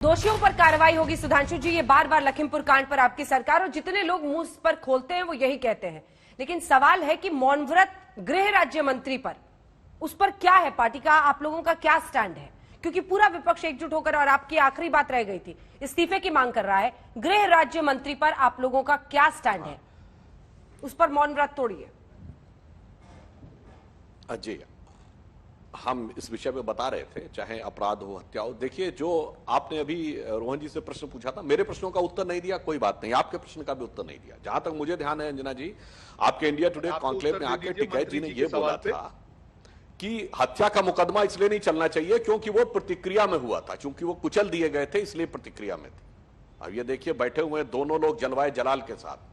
दोषियों पर कार्रवाई होगी। सुधांशु जी, ये बार बार लखीमपुर कांड पर आपकी सरकार और जितने लोग मुंह पर खोलते हैं वो यही कहते हैं, लेकिन सवाल है कि मौन व्रत गृह राज्य मंत्री पर, उस पर क्या है पार्टी का, आप लोगों का क्या स्टैंड है? क्योंकि पूरा विपक्ष एकजुट होकर, और आपकी आखिरी बात रह गई थी, इस्तीफे की मांग कर रहा है। गृह राज्य मंत्री पर आप लोगों का क्या स्टैंड है? उस पर मौन व्रत तोड़िए। अजय, हम इस विषय में बता रहे थे, चाहे अपराध हो, हत्या हो। देखिए, जो आपने अभी रोहन जी से प्रश्न पूछा था, मेरे प्रश्नों का उत्तर नहीं दिया, कोई बात नहीं, आपके प्रश्न का भी उत्तर नहीं दिया। जहां तक मुझे ध्यान है अंजना जी, आपके इंडिया टुडे कॉन्क्लेव में आके टिकैत जी ने यह बोला था कि हत्या का मुकदमा इसलिए नहीं चलना चाहिए क्योंकि वो प्रतिक्रिया में हुआ था, क्योंकि वो कुचल दिए गए थे, इसलिए प्रतिक्रिया में थे। अब ये देखिए, बैठे हुए दोनों लोग जलवाए जलाल के साथ,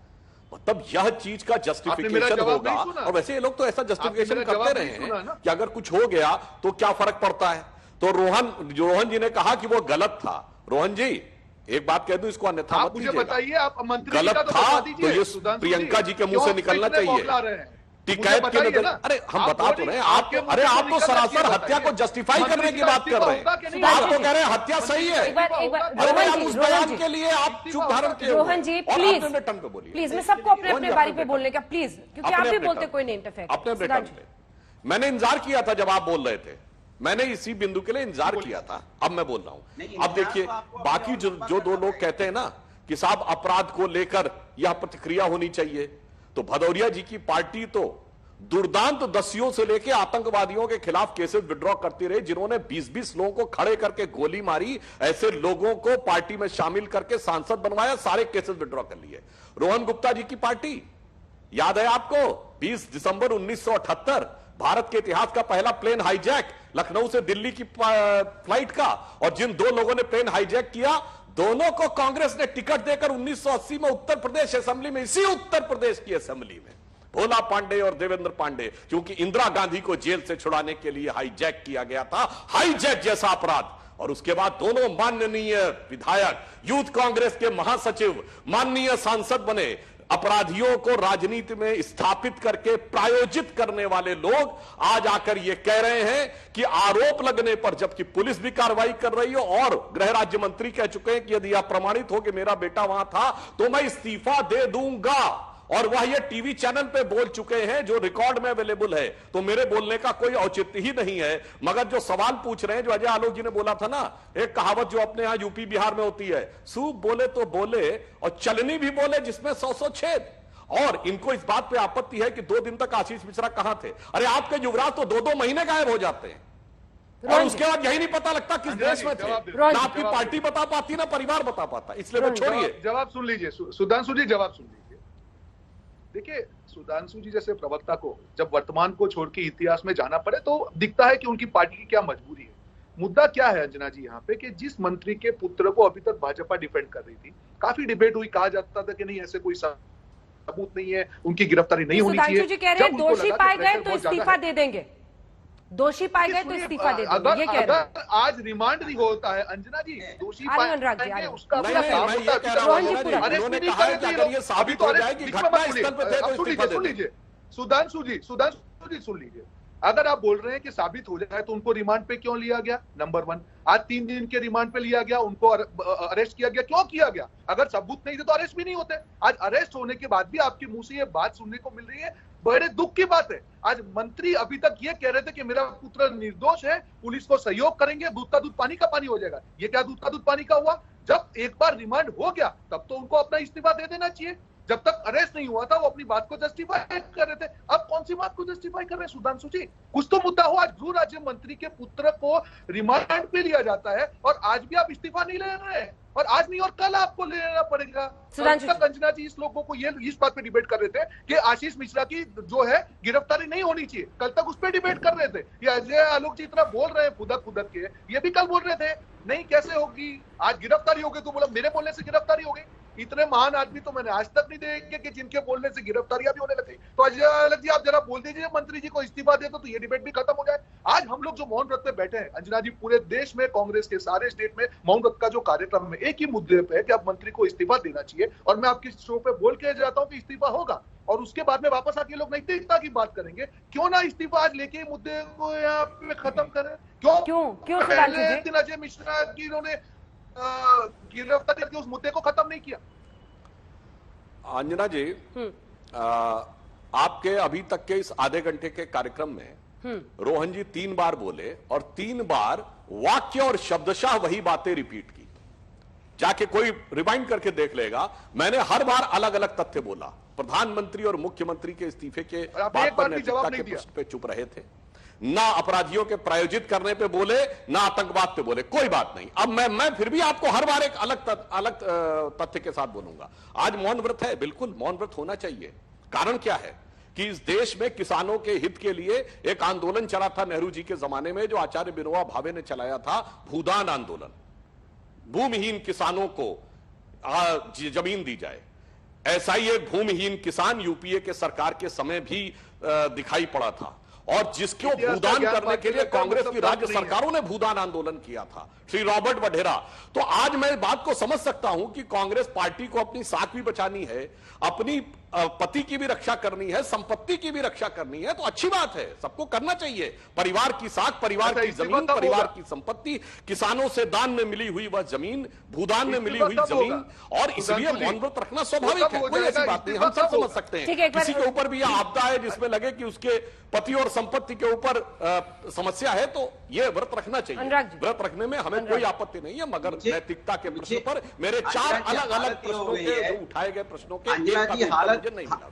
मतलब यह चीज का जस्टिफिकेशन होगा। और वैसे ये लोग तो ऐसा जस्टिफिकेशन करते रहे हैं कि अगर कुछ हो गया तो क्या फर्क पड़ता है। तो रोहन जी ने कहा कि वो गलत था। रोहन जी, एक बात कह दूं, इसको अन्यथा मत लीजिएगा। गलत था तो ये प्रियंका जी के मुंह से निकलना चाहिए। टिकैत की नजर, अरे हम बता तो रहे हैं आप, अरे आप तो सरासर हत्या को जस्टिफाई करने की बात कर रहे हैं। आप तो कह रहे हैं हत्या सही है। अरे आप उस बयान के लिए आप चुप धारण किए। रोहन जी प्लीज प्लीज, मैं सबको अपने अपने बारी पे बोलने का प्लीज, क्योंकि आप भी बोलते कोई नहीं इंटरफेयर। अपने अपने टर्म पे मैंने इंतजार किया था जब आप बोल रहे थे, मैंने इसी बिंदु के लिए इंतजार किया था। अब मैं बोल रहा हूं। अब देखिए, बाकी जो दो लोग कहते हैं ना कि साहब अपराध को लेकर यह प्रतिक्रिया होनी चाहिए, तो भदौरिया जी की पार्टी तो दुर्दांत दस्युओं से लेकर आतंकवादियों के खिलाफ केसेस विड्रॉ करती रही, जिन्होंने 20-20 लोगों को खड़े करके गोली मारी, ऐसे लोगों को पार्टी में शामिल करके सांसद बनवाया, सारे केसेस विड्रॉ कर लिए। रोहन गुप्ता जी की पार्टी, याद है आपको, 20 दिसंबर 1978 भारत के इतिहास का पहला प्लेन हाईजैक लखनऊ से दिल्ली की फ्लाइट का, और जिन दो लोगों ने प्लेन हाईजैक किया, दोनों को कांग्रेस ने टिकट देकर 1980 में उत्तर प्रदेश असेंबली में, इसी उत्तर प्रदेश की असेंबली में, भोला पांडे और देवेंद्र पांडे, क्योंकि इंदिरा गांधी को जेल से छुड़ाने के लिए हाईजैक किया गया था, हाईजैक जैसा अपराध। और उसके बाद दोनों माननीय विधायक, यूथ कांग्रेस के महासचिव, माननीय सांसद बने। अपराधियों को राजनीति में स्थापित करके प्रायोजित करने वाले लोग आज आकर यह कह रहे हैं कि आरोप लगने पर, जबकि पुलिस भी कार्रवाई कर रही हो और गृह राज्य मंत्री कह चुके हैं कि यदि आप प्रमाणित हो कि मेरा बेटा वहां था तो मैं इस्तीफा दे दूंगा, और वह ये टीवी चैनल पे बोल चुके हैं जो रिकॉर्ड में अवेलेबल है। तो मेरे बोलने का कोई औचित्य ही नहीं है। मगर जो सवाल पूछ रहे हैं, जो अजय आलोक जी ने बोला था ना, एक कहावत जो अपने यहां यूपी बिहार में होती है, सूप बोले तो बोले और चलनी भी बोले जिसमें 100 छेद। और इनको इस बात पे आपत्ति है कि 2 दिन तक आशीष मिश्रा कहां थे। अरे आपके युवराज तो 2-2 महीने गायब हो जाते हैं और उसके बाद यही नहीं पता लगता किस देश में थे। ना आपकी पार्टी बता पाती, ना परिवार बता पाता। इसलिए वो छोड़िए, जवाब सुन लीजिए। सुधांशु जी जवाब सुन लीजिए। देखिए, सुधांशु जी जैसे प्रवक्ता को जब वर्तमान को छोड़ के इतिहास में जाना पड़े तो दिखता है कि उनकी पार्टी की क्या मजबूरी है। मुद्दा क्या है अंजना जी यहाँ पे, कि जिस मंत्री के पुत्र को अभी तक भाजपा डिफेंड कर रही थी, काफी डिबेट हुई, कहा जाता था कि नहीं ऐसे कोई सबूत नहीं है, उनकी गिरफ्तारी नहीं होनी चाहिए। सुधांशु जी कह रहे हैं दोषी पाए गए तो इस्तीफा दे देंगे, दोषी पाए गए तो इस्तीफा दे देंगे, ये कह रहे हैं। आज रिमांड नहीं होता है अंजना जी, दोषी पाएंगे उसका पूरा काम होता है। उन्होंने कहा है कि अगर ये साबित हो जाए कि घटना स्थल पे थे तो इस्तीफा दे देंगे। सुधांशु जी सुन लीजिए, अगर आप बोल रहे हैं कि साबित हो जाए तो उनको रिमांड पे क्यों लिया गया? नंबर 1, आज 3 दिन के रिमांड पे लिया गया, उनको अरेस्ट किया गया, क्यों किया गया? अगर सबूत नहीं थे तो अरेस्ट भी नहीं होते। आज अरेस्ट होने के बाद भी आपके मुंह से ये बात सुनने को मिल रही है, बड़े दुख की बात है। आज मंत्री अभी तक ये कह रहे थे कि मेरा पुत्र निर्दोष है, पुलिस को सहयोग करेंगे, दूध का दूध पानी का पानी हो जाएगा। ये क्या दूध का दूध पानी का हुआ? जब एक बार रिमांड हो गया तब तो उनको अपना इस्तीफा दे देना चाहिए। जब तक अरेस्ट नहीं हुआ था वो अपनी बात को जस्टिफाई कर रहे थे। अब कौन सी बात को जस्टिफाई कर रहे हैं सुधांशु जी? कुछ तो मुद्दा हो। आज गृह राज्य मंत्री के पुत्र को रिमांड पे लिया जाता है और आज भी आप इस्तीफा नहीं ले रहे हैं, और आज नहीं और कल आपको ले लेना पड़ेगा। अंजना जी इस लोगों को ये इस बात पे डिबेट कर रहे थे कि आशीष मिश्रा की जो है गिरफ्तारी नहीं होनी चाहिए, कल तक उस पर डिबेट कर रहे थे। ये अजय आलोक जी इतना बोल रहे हैं फुदक के, ये भी कल बोल रहे थे नहीं कैसे होगी, आज गिरफ्तारी हो गई तो बोला मेरे बोलने से गिरफ्तारी हो गई। इतने महान आदमी तो मैंने आज तक नहीं देखे कि जिनके बोलने से गिरफ्तारियां भी होने लगी। तो अजय आलोक जी आप जरा बोल दीजिए मंत्री जी को इस्तीफा दे तो ये डिबेट भी खत्म हो जाए। आज हम लोग जो मौन व्रत पे बैठे हैं अंजना जी, पूरे देश में कांग्रेस के सारे स्टेट में मौन व्रत का जो कार्यक्रम है, एक ही मुद्दे पे है कि आप मंत्री को इस्तीफा देना चाहिए। और मैं आपके शो पे बोल के जाता हूँ कि इस्तीफा होगा, और उसके बाद में वापस आके लोग नैतिकता की बात करेंगे। क्यों ना इस्तीफा आज लेके मुद्दे को यहाँ पे खत्म करें? क्यों क्यों पहले दिन अजय मिश्रा की इन्होंने गिरफ्तारी करके उस मुद्दे को खत्म नहीं किया। अंजना जी, आपके अभी तक के इस आधे घंटे के कार्यक्रम में रोहन जी 3 बार बोले और 3 बार वाक्य और शब्दशः वही बातें रिपीट की। जाके कोई रिवाइंड करके देख लेगा, मैंने हर बार अलग अलग तथ्य बोला। प्रधानमंत्री और मुख्यमंत्री के इस्तीफे के बात पर नैतिकता के प्रश्न पे चुप रहे थे, ना अपराधियों के प्रायोजित करने पे बोले, ना आतंकवाद पे बोले, कोई बात नहीं। अब मैं फिर भी आपको हर बार एक अलग तथ्य के साथ बोलूंगा। आज मौन व्रत है, बिल्कुल मौन व्रत होना चाहिए। कारण क्या है कि इस देश में किसानों के हित के लिए एक आंदोलन चला था नेहरू जी के जमाने में, जो आचार्य विनोबा भावे ने चलाया था, भूदान आंदोलन। भूमिहीन किसानों को जमीन दी जाए। ऐसा ही एक भूमिहीन किसान यूपीए के सरकार के समय भी दिखाई पड़ा था, और जिसको भूदान करने के लिए कांग्रेस की राज्य सरकारों ने भूदान आंदोलन किया था, श्री रॉबर्ट वढेरा। तो आज मैं इस बात को समझ सकता हूं कि कांग्रेस पार्टी को अपनी साख भी बचानी है, अपनी पति की भी रक्षा करनी है, संपत्ति की भी रक्षा करनी है। तो अच्छी बात है, सबको करना चाहिए। परिवार की साख, परिवार की जमीन, परिवार की संपत्ति, किसानों से दान में मिली हुई वह जमीन, भूदान में मिली हुई जमीन, और इसलिए मौन व्रत रखना स्वाभाविक है। कोई ऐसी बात नहीं, हम सब समझ सकते हैं। किसी के ऊपर भी यह आपदा है जिसमें लगे कि उसके पति और संपत्ति के ऊपर समस्या है, तो यह व्रत रखना चाहिए। व्रत रखने में हमें कोई आपत्ति नहीं है, मगर नैतिकता के प्रश्न पर मेरे 4 अलग अलग प्रश्नों के, जो उठाए गए प्रश्नों के, नहीं मिला।